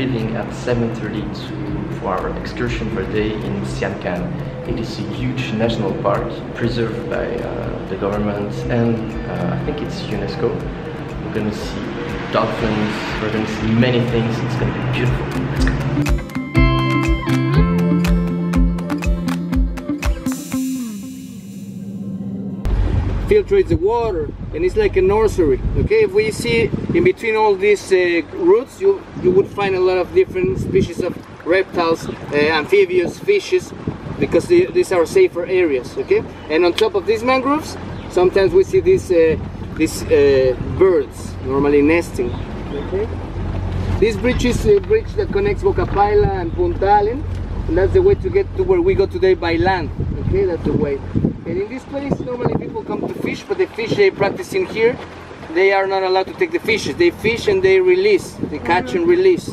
leaving at 7:30 for our excursion for a day in Siankan. It is a huge national park preserved by the government and I think it's UNESCO. We're gonna see dolphins, we're gonna see many things. It's gonna be beautiful. Let's go. Filtrates the water, and it's like a nursery. Okay, if we see in between all these roots, you would find a lot of different species of reptiles, amphibious, fishes, because these are safer areas. Okay, and on top of these mangroves, sometimes we see these birds normally nesting. Okay, this bridge is a bridge that connects Bocapaila and Punta Allen, and that's the way to get to where we go today by land. Okay, that's the way. And in this place, normally people come to fish, but the fish they practice in here, they are not allowed to take the fishes. They fish and they release, they catch and release.